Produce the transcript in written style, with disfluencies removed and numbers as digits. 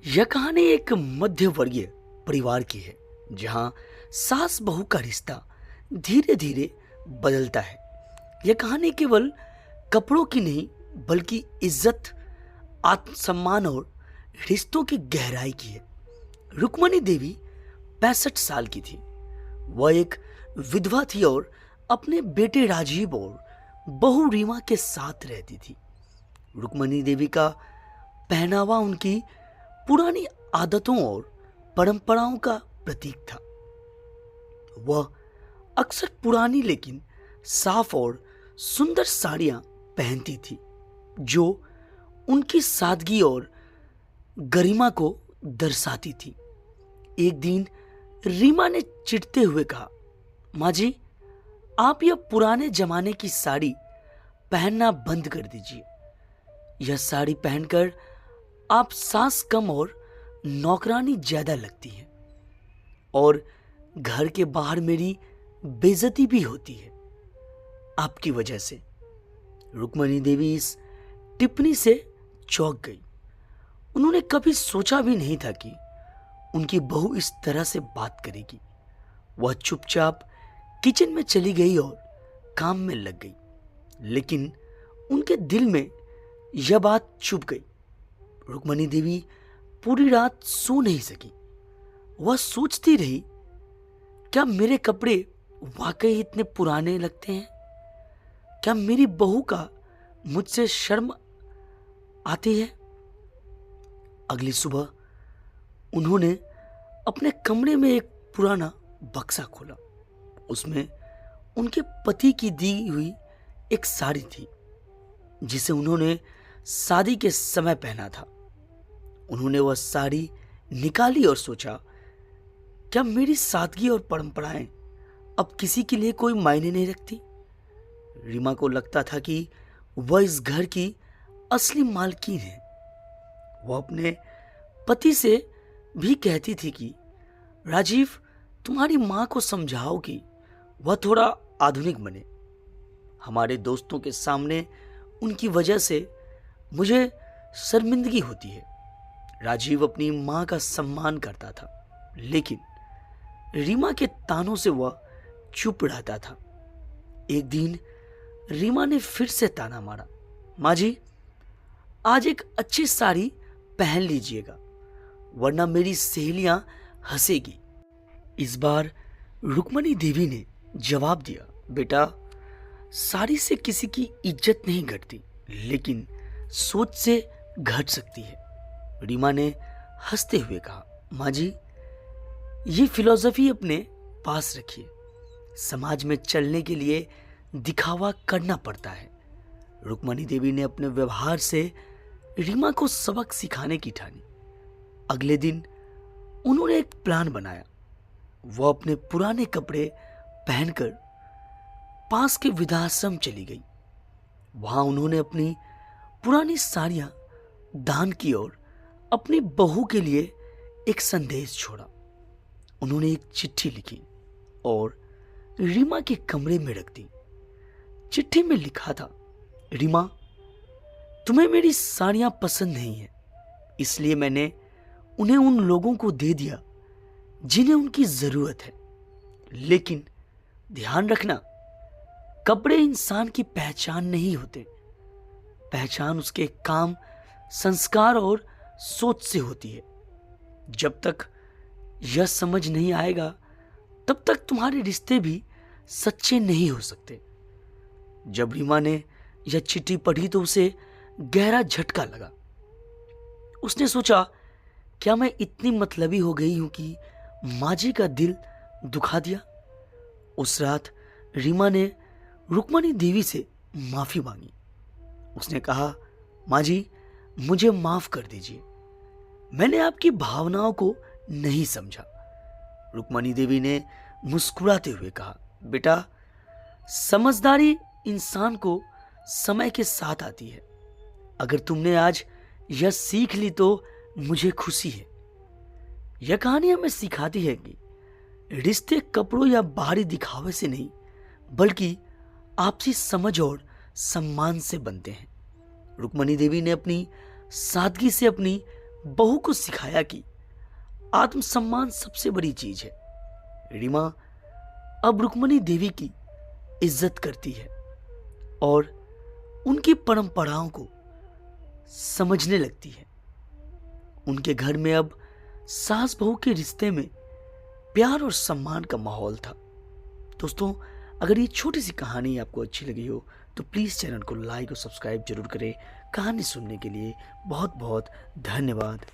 यह कहानी एक मध्य वर्गीय परिवार की है जहां सास बहू का रिश्ता धीरे धीरे बदलता है। यह कहानी केवल कपड़ों की नहीं बल्कि इज्जत, आत्मसम्मान और रिश्तों की गहराई की है। रुक्मणी देवी 65 साल की थी। वह एक विधवा थी और अपने बेटे राजीव और बहू रीमा के साथ रहती थी। रुक्मणी देवी का पहनावा उनकी पुरानी आदतों और परंपराओं का प्रतीक था। वह अक्सर पुरानी लेकिन साफ और सुंदर साड़ियां पहनती थी जो उनकी सादगी और गरिमा को दर्शाती थी। एक दिन रीमा ने चिढ़ते हुए कहा, माँ जी, आप यह पुराने जमाने की साड़ी पहनना बंद कर दीजिए। यह साड़ी पहनकर आप सास कम और नौकरानी ज्यादा लगती हैं और घर के बाहर मेरी बेइज्जती भी होती है आपकी वजह से। रुक्मणी देवी इस टिप्पणी से चौंक गई। उन्होंने कभी सोचा भी नहीं था कि उनकी बहू इस तरह से बात करेगी। वह चुपचाप किचन में चली गई और काम में लग गई, लेकिन उनके दिल में यह बात चुप गई। रुक्मणी देवी पूरी रात सो नहीं सकी। वह सोचती रही, क्या मेरे कपड़े वाकई इतने पुराने लगते हैं? क्या मेरी बहू का मुझसे शर्म आती है? अगली सुबह उन्होंने अपने कमरे में एक पुराना बक्सा खोला। उसमें उनके पति की दी हुई एक साड़ी थी जिसे उन्होंने शादी के समय पहना था। उन्होंने वह साड़ी निकाली और सोचा, क्या मेरी सादगी और परंपराएं अब किसी के लिए कोई मायने नहीं रखती? रीमा को लगता था कि वह इस घर की असली मालकिन है। वह अपने पति से भी कहती थी कि राजीव, तुम्हारी मां को समझाओ कि वह थोड़ा आधुनिक बने। हमारे दोस्तों के सामने उनकी वजह से मुझे शर्मिंदगी होती है। राजीव अपनी मां का सम्मान करता था, लेकिन रीमा के तानों से वह चुप रहता था। एक दिन रीमा ने फिर से ताना मारा, माँ जी, आज एक अच्छी साड़ी पहन लीजिएगा वरना मेरी सहेलियां हंसेगी। इस बार रुक्मणी देवी ने जवाब दिया, बेटा, साड़ी से किसी की इज्जत नहीं घटती, लेकिन सोच से घट सकती है। रीमा ने हंसते हुए कहा, माँ जी, ये फिलॉसफी अपने पास रखिए। समाज में चलने के लिए दिखावा करना पड़ता है। रुक्मणी देवी ने अपने व्यवहार से रीमा को सबक सिखाने की ठानी। अगले दिन उन्होंने एक प्लान बनाया। वह अपने पुराने कपड़े पहनकर पास के वृद्धाश्रम चली गई। वहां उन्होंने अपनी पुरानी साड़ियां दान की और अपनी बहू के लिए एक संदेश छोड़ा। उन्होंने एक चिट्ठी लिखी और रीमा के कमरे में रख दी। चिट्ठी में लिखा था, रीमा, तुम्हें मेरी साड़ियां पसंद नहीं है, इसलिए मैंने उन्हें उन लोगों को दे दिया जिन्हें उनकी जरूरत है। लेकिन ध्यान रखना, कपड़े इंसान की पहचान नहीं होते। पहचान उसके काम, संस्कार और सोच से होती है। जब तक यह समझ नहीं आएगा तब तक तुम्हारे रिश्ते भी सच्चे नहीं हो सकते। जब रीमा ने यह चिट्ठी पढ़ी तो उसे गहरा झटका लगा। उसने सोचा, क्या मैं इतनी मतलबी हो गई हूं कि माँ जी का दिल दुखा दिया? उस रात रीमा ने रुक्मणी देवी से माफी मांगी। उसने कहा, माँ जी, मुझे माफ कर दीजिए, मैंने आपकी भावनाओं को नहीं समझा। रुक्मणी देवी ने मुस्कुराते हुए कहा, बेटा, समझदारी इंसान को समय के साथ आती है। अगर तुमने आज यह सीख ली तो मुझे खुशी है। यह कहानी हमें सिखाती है कि रिश्ते कपड़ों या बाहरी दिखावे से नहीं बल्कि आपसी समझ और सम्मान से बनते हैं। रुक्मणी देवी ने अपनी सादगी से अपनी बहू को सिखाया कि आत्मसम्मान सबसे बड़ी चीज है। रीमा अब रुक्मणी देवी की इज्जत करती है और उनकी परंपराओं को समझने लगती है। उनके घर में अब सास बहू के रिश्ते में प्यार और सम्मान का माहौल था। दोस्तों, अगर ये छोटी सी कहानी आपको अच्छी लगी हो तो प्लीज़ चैनल को लाइक और सब्सक्राइब जरूर करें। कहानी सुनने के लिए बहुत बहुत धन्यवाद।